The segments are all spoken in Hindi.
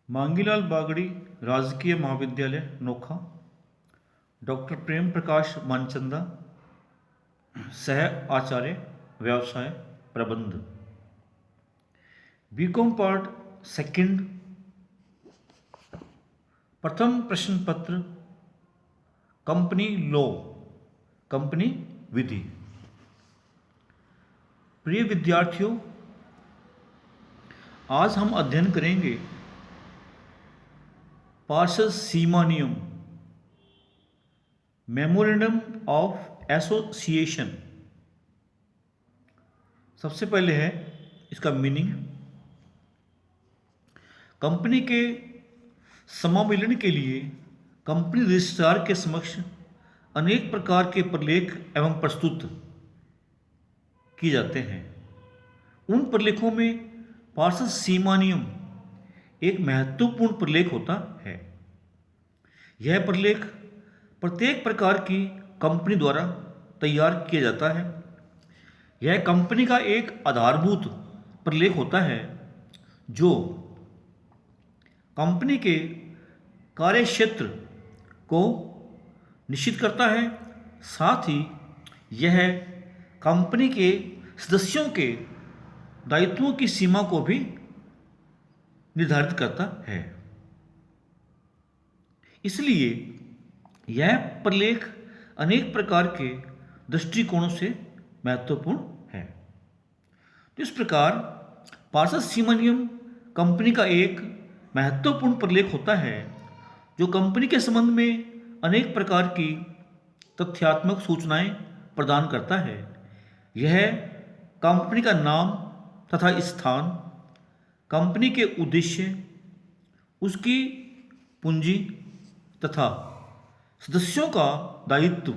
मांगीलाल बागड़ी राजकीय महाविद्यालय नोखा, डॉक्टर प्रेम प्रकाश मानचंदा, सह आचार्य व्यवसाय प्रबंध, बीकॉम पार्ट सेकंड, प्रथम प्रश्न पत्र, कंपनी लॉ, कंपनी विधि। प्रिय विद्यार्थियों, आज हम अध्ययन करेंगे पार्षद सीमा नियम, मेमोरेंडम ऑफ एसोसिएशन। सबसे पहले है इसका मीनिंग। कंपनी के समाविलन के लिए कंपनी रजिस्ट्रार के समक्ष अनेक प्रकार के प्रलेख एवं प्रस्तुत किए जाते हैं। उन प्रलेखों में पार्षद सीमा नियम एक महत्वपूर्ण प्रलेख होता है। यह प्रलेख प्रत्येक प्रकार की कंपनी द्वारा तैयार किया जाता है। यह कंपनी का एक आधारभूत प्रलेख होता है जो कंपनी के कार्यक्षेत्र को निश्चित करता है। साथ ही यह कंपनी के सदस्यों के दायित्वों की सीमा को भी निर्धारित करता है। इसलिए यह प्रलेख अनेक प्रकार के दृष्टिकोणों से महत्वपूर्ण है। तो इस प्रकार पार्षद सीमा नियम कंपनी का एक महत्वपूर्ण प्रलेख होता है जो कंपनी के संबंध में अनेक प्रकार की तथ्यात्मक सूचनाएं प्रदान करता है। यह कंपनी का नाम तथा स्थान, कंपनी के उद्देश्य, उसकी पूंजी तथा सदस्यों का दायित्व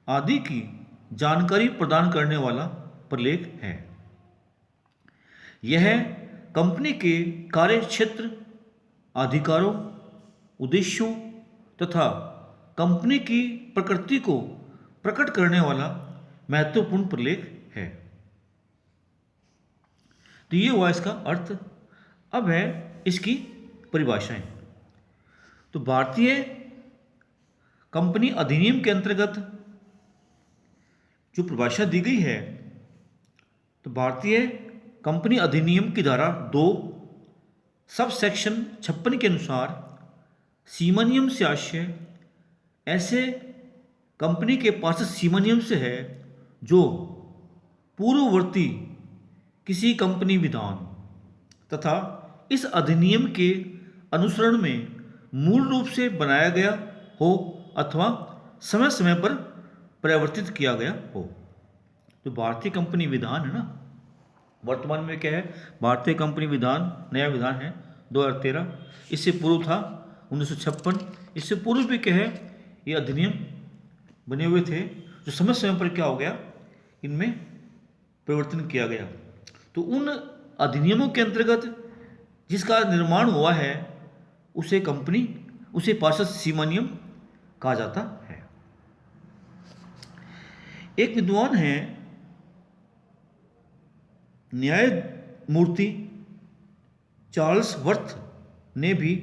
आदि की जानकारी प्रदान करने वाला प्रलेख है। यह कंपनी के कार्यक्षेत्र, अधिकारों, उद्देश्यों तथा कंपनी की प्रकृति को प्रकट करने वाला महत्वपूर्ण प्रलेख है। तो ये हुआ इसका अर्थ। अब है इसकी परिभाषाएं। तो भारतीय कंपनी अधिनियम के अंतर्गत जो परिभाषा दी गई है, तो भारतीय कंपनी अधिनियम की धारा 2 सब सेक्शन 56 के अनुसार सीमा नियम से आशय ऐसे कंपनी के पार्षद सीमा नियम से है जो पूर्ववर्ती किसी कंपनी विधान तथा इस अधिनियम के अनुसरण में मूल रूप से बनाया गया हो अथवा समय समय पर परिवर्तित किया गया हो। तो भारतीय कंपनी विधान है ना, वर्तमान में क्या है, भारतीय कंपनी विधान नया विधान है 2013। इससे पूर्व था 1956। इससे पूर्व भी क्या है, ये अधिनियम बने हुए थे जो समय समय पर क्या हो गया, इनमें परिवर्तन किया गया। तो उन अधिनियमों के अंतर्गत जिसका निर्माण हुआ है उसे पार्षद सीमा नियम कहा जाता है। एक विद्वान है न्यायमूर्ति चार्ल्स वर्थ ने भी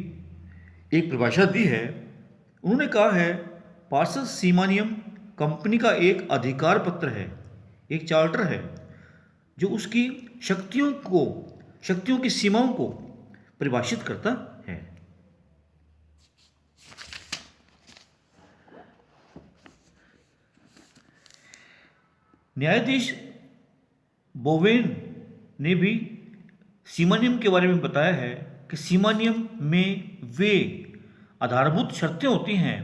एक परिभाषा दी है। उन्होंने कहा है पार्षद सीमा नियम कंपनी का एक अधिकार पत्र है, एक चार्टर है जो उसकी शक्तियों की सीमाओं को परिभाषित करता है। न्यायाधीश बोवेन ने भी सीमा नियम के बारे में बताया है कि सीमा नियम में वे आधारभूत शर्तें होती हैं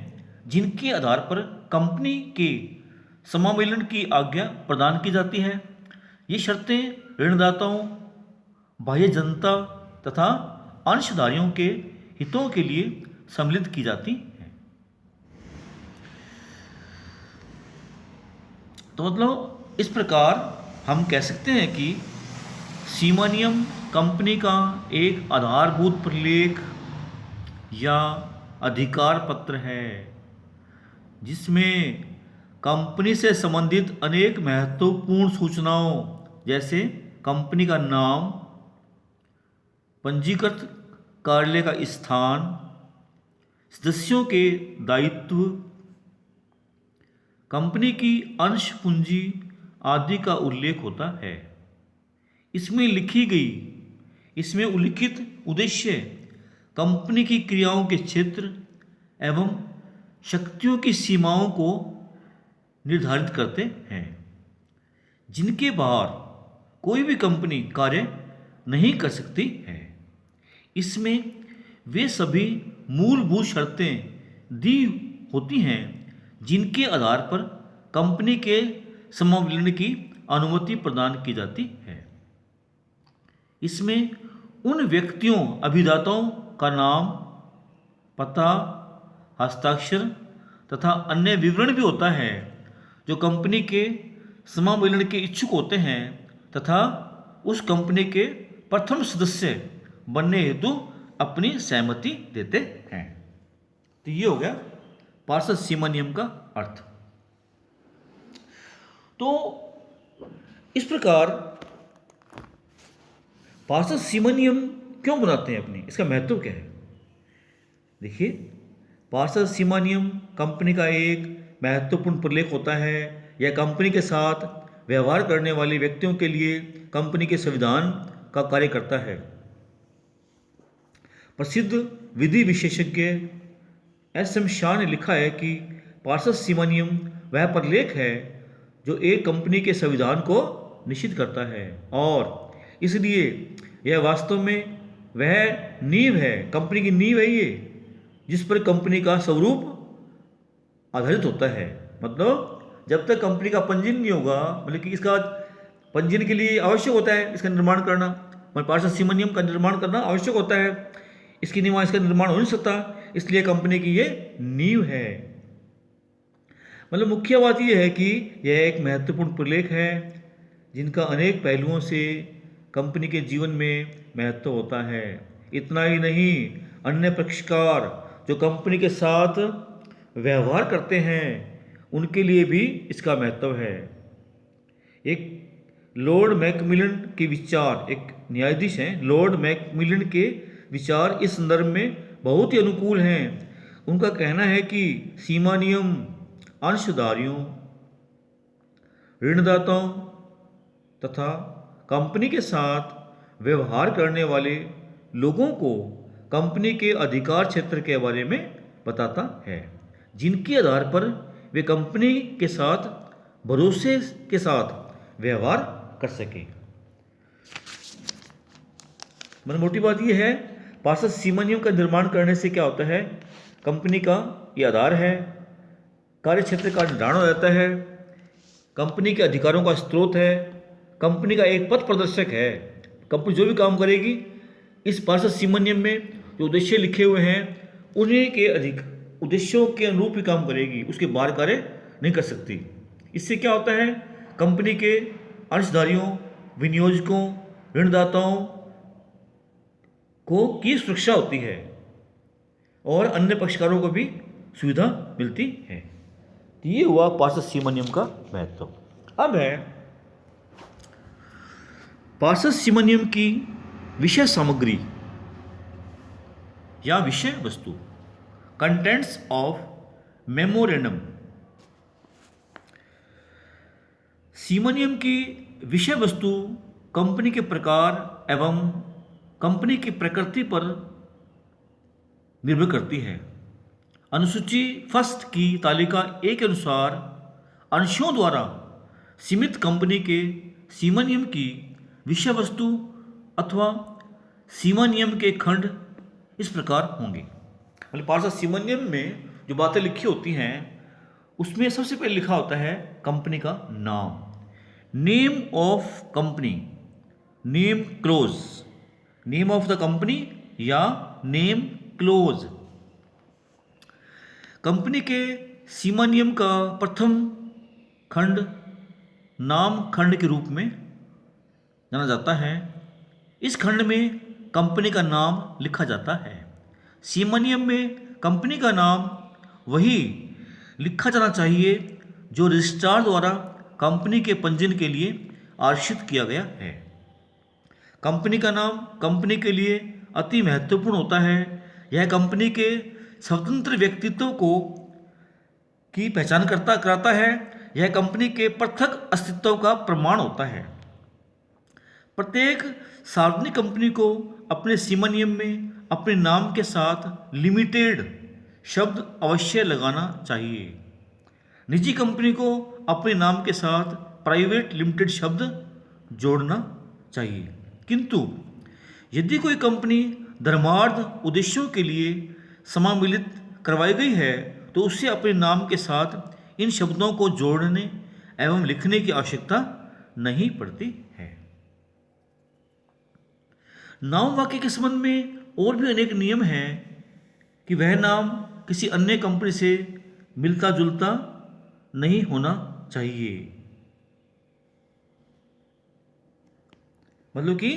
जिनके आधार पर कंपनी के समावेलन की आज्ञा प्रदान की जाती है। ये शर्तें ऋणदाताओं, बाह्य जनता तथा अंशधारियों के हितों के लिए सम्मिलित की जाती हैं। तो मतलब इस प्रकार हम कह सकते हैं कि सीमा नियम कंपनी का एक आधारभूत प्रलेख या अधिकार पत्र है जिसमें कंपनी से संबंधित अनेक महत्वपूर्ण सूचनाओं जैसे कंपनी का नाम, पंजीकृत कार्यालय का स्थान, सदस्यों के दायित्व, कंपनी की अंश पूंजी आदि का उल्लेख होता है। इसमें उल्लिखित उद्देश्य कंपनी की क्रियाओं के क्षेत्र एवं शक्तियों की सीमाओं को निर्धारित करते हैं, जिनके बाहर कोई भी कंपनी कार्य नहीं कर सकती है। इसमें वे सभी मूलभूत शर्तें दी होती हैं जिनके आधार पर कंपनी के समाविलीन की अनुमति प्रदान की जाती है। इसमें उन व्यक्तियों अभिदाताओं का नाम, पता, हस्ताक्षर तथा अन्य विवरण भी होता है जो कंपनी के समाविलीन के इच्छुक होते हैं तथा उस कंपनी के प्रथम सदस्य बनने हेतु अपनी सहमति देते हैं। तो ये हो गया पार्षद सीमा नियम का अर्थ। तो इस प्रकार पार्षद सीमा नियम क्यों बनाते हैं अपने, इसका महत्व क्या है? देखिए, पार्षद सीमा नियम कंपनी का एक महत्वपूर्ण प्रलेख होता है। यह कंपनी के साथ व्यवहार करने वाले व्यक्तियों के लिए कंपनी के संविधान का कार्य करता है। प्रसिद्ध विधि विशेषज्ञ एस.एम. शाह ने लिखा है कि पार्षद सीमा नियम वह प्रलेख है जो एक कंपनी के संविधान को निश्चित करता है और इसलिए यह वास्तव में वह नींव है, कंपनी की नींव है ये, जिस पर कंपनी का स्वरूप आधारित होता है। मतलब जब तक कंपनी का पंजीयन नहीं होगा, मतलब कि इसका पंजीयन के लिए आवश्यक होता है इसका निर्माण करना, मतलब पार्षद सीमा नियम का निर्माण करना आवश्यक होता है। इसके नियम इसका निर्माण हो नहीं सकता, इसलिए कंपनी की ये नींव है। मतलब मुख्य बात यह है कि यह एक महत्वपूर्ण प्रलेख है जिनका अनेक पहलुओं से कंपनी के जीवन में महत्व होता है। इतना ही नहीं, अन्य पक्षकार जो कंपनी के साथ व्यवहार करते हैं उनके लिए भी इसका महत्व है। एक लॉर्ड मैकमिलन के विचार, एक न्यायाधीश हैं लॉर्ड मैकमिलन के विचार इस संदर्भ में बहुत ही अनुकूल हैं। उनका कहना है कि सीमा नियम अंशधारियों, ऋणदाताओं तथा कंपनी के साथ व्यवहार करने वाले लोगों को कंपनी के अधिकार क्षेत्र के बारे में बताता है, जिनके आधार पर वे कंपनी के साथ भरोसे के साथ व्यवहार कर सके। मतलब मोटी बात यह है, पार्षद सीमा नियम का निर्माण करने से क्या होता है, कंपनी का ये आधार है, कार्य क्षेत्र का निर्धारण हो जाता है, कंपनी के अधिकारों का स्रोत है, कंपनी का एक पथ प्रदर्शक है। कंपनी जो भी काम करेगी इस पार्षद सीमा नियम में जो उद्देश्य लिखे हुए हैं उन्हीं के उद्देश्यों के अनुरूप ही काम करेगी, उसके बाहर कार्य नहीं कर सकती। इससे क्या होता है, कंपनी के अंशधारियों, विनियोजकों, ऋणदाताओं को की सुरक्षा होती है और अन्य पक्षकारों को भी सुविधा मिलती है। तो ये हुआ पार्षद सीमा नियम का महत्व। अब है पार्षद सीमा नियम की विषय सामग्री या विषय वस्तु, कंटेंट्स ऑफ मेमोरेंडम। सीमा नियम की विषय वस्तु कंपनी के प्रकार एवं कंपनी की प्रकृति पर निर्भर करती है। अनुसूची फर्स्ट की तालिका ए के अनुसार अंशों द्वारा सीमित कंपनी के सीमा नियम की विषय वस्तु अथवा सीमा नियम के खंड इस प्रकार होंगे। मतलब पार्षद सीमा नियम में जो बातें लिखी होती हैं उसमें सबसे पहले लिखा होता है कंपनी का नाम, name of company, name close, name of the company या नेम क्लोज। कंपनी के सीमा नियम का प्रथम खंड नाम खंड के रूप में जाना जाता है। इस खंड में कंपनी का नाम लिखा जाता है। सीमा नियम में कंपनी का नाम वही लिखा जाना चाहिए जो रजिस्ट्रार द्वारा कंपनी के पंजीयन के लिए आरक्षित किया गया है। कंपनी का नाम कंपनी के लिए अति महत्वपूर्ण होता है। यह कंपनी के स्वतंत्र व्यक्तित्व को की पहचान कराता है। यह कंपनी के पृथक अस्तित्व का प्रमाण होता है। प्रत्येक सार्वजनिक कंपनी को अपने सीमा नियम में अपने नाम के साथ लिमिटेड शब्द अवश्य लगाना चाहिए। निजी कंपनी को अपने नाम के साथ प्राइवेट लिमिटेड शब्द जोड़ना चाहिए। किंतु यदि कोई कंपनी धर्मार्थ उद्देश्यों के लिए समामिलित करवाई गई है तो उसे अपने नाम के साथ इन शब्दों को जोड़ने एवं लिखने की आवश्यकता नहीं पड़ती है। नाम वाक्य के संबंध में और भी अनेक नियम हैं कि वह नाम किसी अन्य कंपनी से मिलता जुलता नहीं होना चाहिए। मतलब कि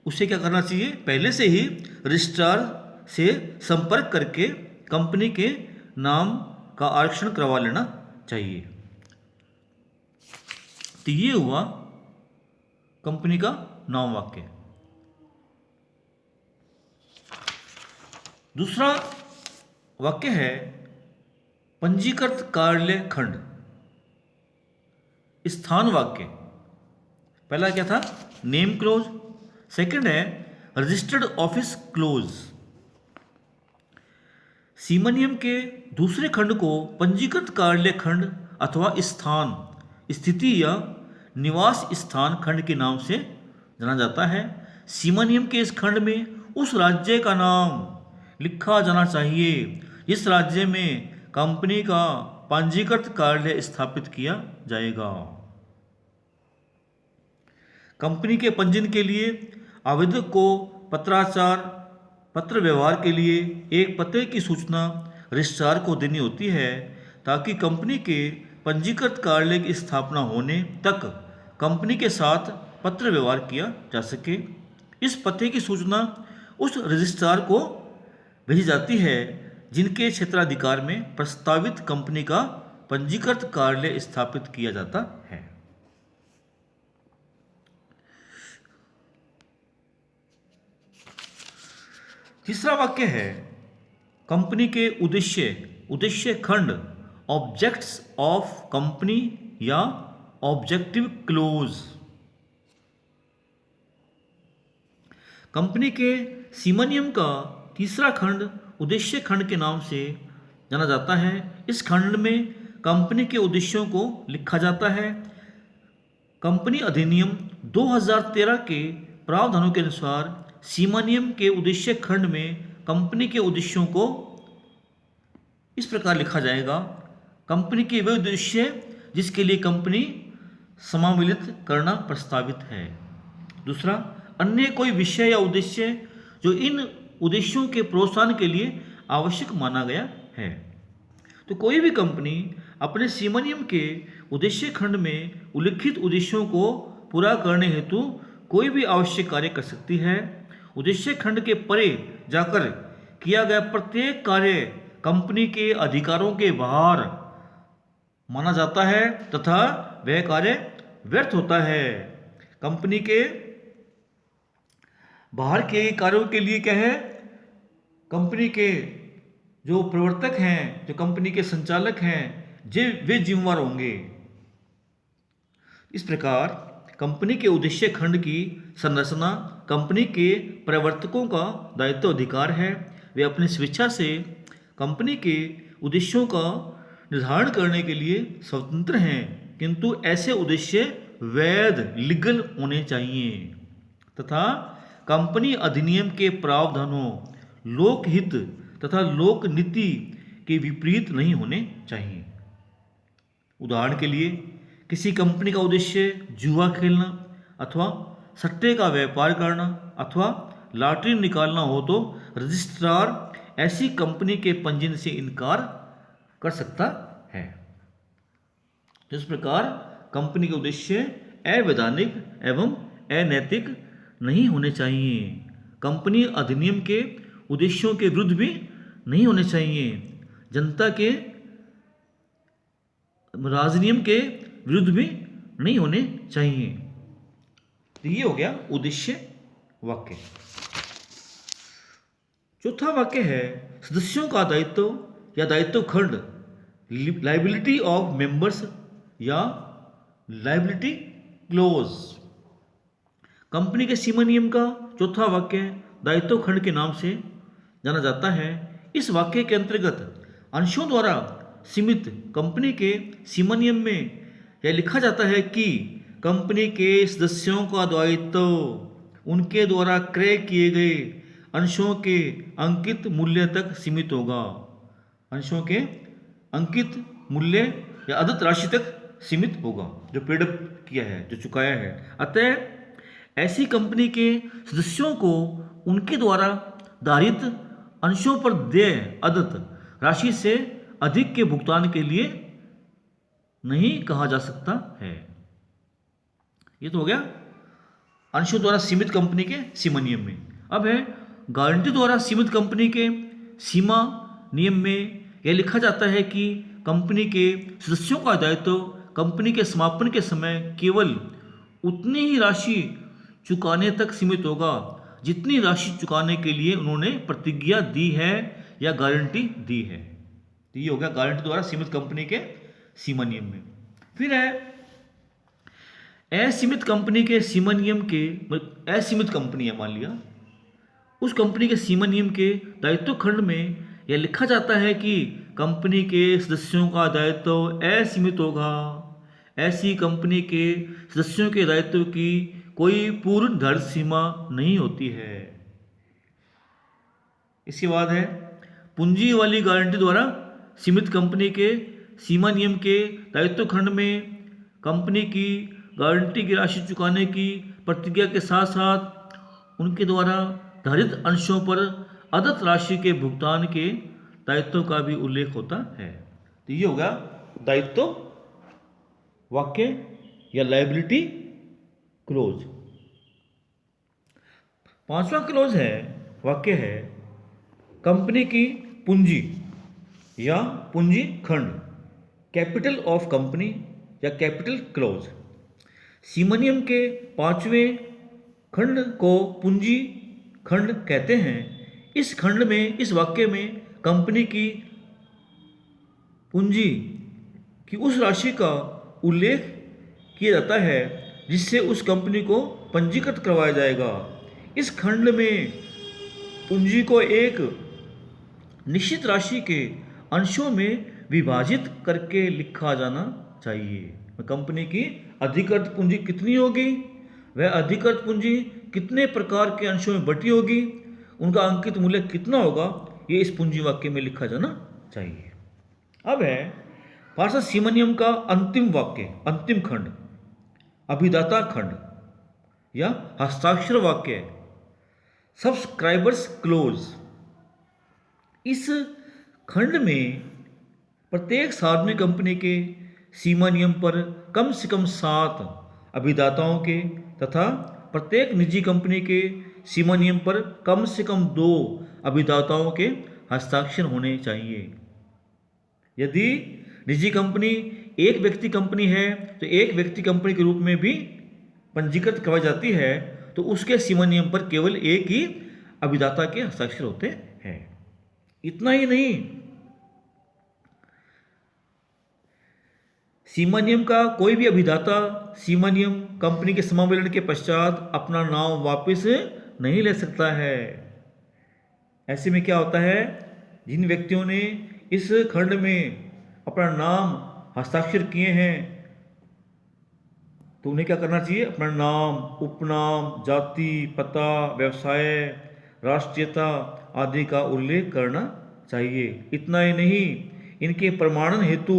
उसे क्या करना चाहिए, पहले से ही रजिस्ट्रार से संपर्क करके कंपनी के नाम का आरक्षण करवा लेना चाहिए। तो ये हुआ कंपनी का नाम वाक्य। दूसरा वाक्य है पंजीकृत कार्यालय खंड। स्थान वाक्य। पहला क्या था, नेम क्लोज। सेकंड है रजिस्टर्ड ऑफिस क्लोज। सीमा नियम के दूसरे खंड को पंजीकृत कार्यालय खंड अथवा स्थान, स्थिति या निवास स्थान खंड के नाम से जाना जाता है। सीमा नियम के इस खंड में उस राज्य का नाम लिखा जाना चाहिए जिस राज्य में कंपनी का पंजीकृत कार्यालय स्थापित किया जाएगा। कंपनी के पंजीयन के लिए आवेदक को पत्राचार पत्र व्यवहार के लिए एक पते की सूचना रजिस्ट्रार को देनी होती है ताकि कंपनी के पंजीकृत कार्यालय की स्थापना होने तक कंपनी के साथ पत्र व्यवहार किया जा सके। इस पते की सूचना उस रजिस्ट्रार को भेजी जाती है जिनके क्षेत्राधिकार में प्रस्तावित कंपनी का पंजीकृत कार्यालय स्थापित किया जाता है। तीसरा वाक्य है कंपनी के उद्देश्य खंड, ऑब्जेक्ट्स ऑफ कंपनी या ऑब्जेक्टिव क्लोज। कंपनी के सीमा नियम का तीसरा खंड उद्देश्य खंड के नाम से जाना जाता है। इस खंड में कंपनी के उद्देश्यों को लिखा जाता है। कंपनी अधिनियम 2013 के प्रावधानों के अनुसार सीमा नियम के उद्देश्य खंड में कंपनी के उद्देश्यों को इस प्रकार लिखा जाएगा। कंपनी के वे उद्देश्य जिसके लिए कंपनी समामिलित करना प्रस्तावित है। दूसरा, अन्य कोई विषय या उद्देश्य जो इन उद्देश्यों के प्रोत्साहन के लिए आवश्यक माना गया है। तो कोई भी कंपनी अपने सीमा नियम के उद्देश्य खंड में उल्लिखित उद्देश्यों को पूरा करने हेतु कोई भी आवश्यक कार्य कर सकती है। उद्देश्य खंड के परे जाकर किया गया प्रत्येक कार्य कंपनी के अधिकारों के बाहर माना जाता है तथा वह कार्य व्यर्थ होता है। कंपनी के बाहर किए गए कार्यों के लिए क्या है, कंपनी के जो प्रवर्तक हैं, जो कंपनी के संचालक हैं, वे जिम्मेवार होंगे। इस प्रकार कंपनी के उद्देश्य खंड की संरचना कंपनी के प्रवर्तकों का दायित्व अधिकार है। वे अपनी स्वेच्छा से कंपनी के उद्देश्यों का निर्धारण करने के लिए स्वतंत्र हैं, किंतु ऐसे उद्देश्य वैध लीगल होने चाहिए तथा कंपनी अधिनियम के प्रावधानों, लोकहित तथा लोक नीति के विपरीत नहीं होने चाहिए। उदाहरण के लिए किसी कंपनी का उद्देश्य जुआ खेलना अथवा सट्टे का व्यापार करना अथवा लॉटरी निकालना हो तो रजिस्ट्रार ऐसी कंपनी के पंजीयन से इनकार कर सकता है। इस प्रकार कंपनी के उद्देश्य अवैधानिक एवं अनैतिक नहीं होने चाहिए। कंपनी अधिनियम के उद्देश्यों के विरुद्ध भी नहीं होने चाहिए। जनता के राजनियम के विरुद्ध भी नहीं होने चाहिए। तो ये हो गया उद्देश्य वाक्य। चौथा वाक्य है सदस्यों का दायित्व या दायित्व खंड, लाइबिलिटी ऑफ मेंबर्स या लाइबिलिटी क्लोज। कंपनी के सीमा नियम का चौथा वाक्य दायित्व खंड के नाम से जाना जाता है। इस वाक्य के अंतर्गत अंशों द्वारा सीमित कंपनी के सीमा नियम में यह लिखा जाता है कि कंपनी के सदस्यों का दायित्व उनके द्वारा क्रय किए गए अंशों के अंकित मूल्य तक सीमित होगा। अंशों के अंकित मूल्य या अदत राशि तक सीमित होगा जो पेड अप किया है, जो चुकाया है। अतः ऐसी कंपनी के सदस्यों को उनके द्वारा धारित अंशों पर देय अदत राशि से अधिक के भुगतान के लिए नहीं कहा जा सकता है। ये तो हो गया अंशों द्वारा सीमित कंपनी के सीमा नियम में। अब है गारंटी द्वारा सीमित कंपनी के सीमा नियम में यह लिखा जाता है कि कंपनी के सदस्यों का दायित्व कंपनी के समापन के समय केवल उतनी ही राशि चुकाने तक सीमित होगा जितनी राशि चुकाने के लिए उन्होंने प्रतिज्ञा दी है या गारंटी दी है। तो ये हो गया गारंटी द्वारा सीमित कंपनी के सीमा नियम में। फिर है असीमित कंपनी के सीमा नियम के, असीमित कंपनी है मान लिया, उस कंपनी के सीमा नियम के दायित्व खंड में यह लिखा जाता है कि कंपनी के सदस्यों का दायित्व असीमित होगा। ऐसी कंपनी के सदस्यों के दायित्व की कोई पूर्ण निर्धारित सीमा नहीं होती है। इसके बाद है पूंजी वाली गारंटी द्वारा सीमित कंपनी के सीमा नियम के दायित्व खंड में कंपनी की गारंटी की राशि चुकाने की प्रतिज्ञा के साथ साथ उनके द्वारा धारित अंशों पर अदत राशि के भुगतान के दायित्व का भी उल्लेख होता है। तो ये होगा दायित्व वाक्य या लायबिलिटी क्लोज। पांचवा क्लोज है, वाक्य है कंपनी की पूंजी या पूंजी खंड, कैपिटल ऑफ कंपनी या कैपिटल क्लोज। सीमा नियम के पांचवें खंड को पूंजी खंड कहते हैं। इस खंड में, इस वाक्य में कंपनी की पूंजी की उस राशि का उल्लेख किया जाता है जिससे उस कंपनी को पंजीकृत करवाया जाएगा। इस खंड में पूंजी को एक निश्चित राशि के अंशों में विभाजित करके लिखा जाना चाहिए। कंपनी की अधिकृत पूंजी कितनी होगी, वह अधिकृत पूंजी कितने प्रकार के अंशों में बटी होगी, उनका अंकित मूल्य कितना होगा, ये इस पूंजी वाक्य में लिखा जाना चाहिए। अब है पार्षद सीमा नियम का अंतिम वाक्य, अंतिम खंड, अभिदाता खंड या हस्ताक्षर वाक्य, सब्सक्राइबर्स क्लोज। इस खंड में प्रत्येक सार्वजनिक कंपनी के सीमा नियम पर कम से कम 7 अभिदाताओं के तथा प्रत्येक निजी कंपनी के सीमा नियम पर कम से कम 2 अभिदाताओं के हस्ताक्षर होने चाहिए। यदि निजी कंपनी एक व्यक्ति कंपनी है तो एक व्यक्ति कंपनी के रूप में भी पंजीकृत करवाई जाती है तो उसके सीमा नियम पर केवल एक ही अभिदाता के हस्ताक्षर होते हैं। इतना ही नहीं, सीमा नियम का कोई भी अभिदाता सीमा नियम कंपनी के समावेलन के पश्चात अपना नाम वापस नहीं ले सकता है। ऐसे में क्या होता है, जिन व्यक्तियों ने इस खंड में अपना नाम हस्ताक्षर किए हैं तो उन्हें क्या करना चाहिए, अपना नाम, उपनाम, जाति, पता, व्यवसाय, राष्ट्रीयता आदि का उल्लेख करना चाहिए। इतना ही नहीं, इनके प्रमाणन हेतु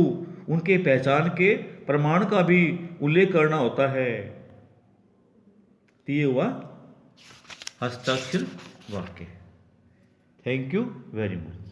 उनके पहचान के प्रमाण का भी उल्लेख करना होता है। तो ये हुआ हस्ताक्षर वाक्य। Thank you very much.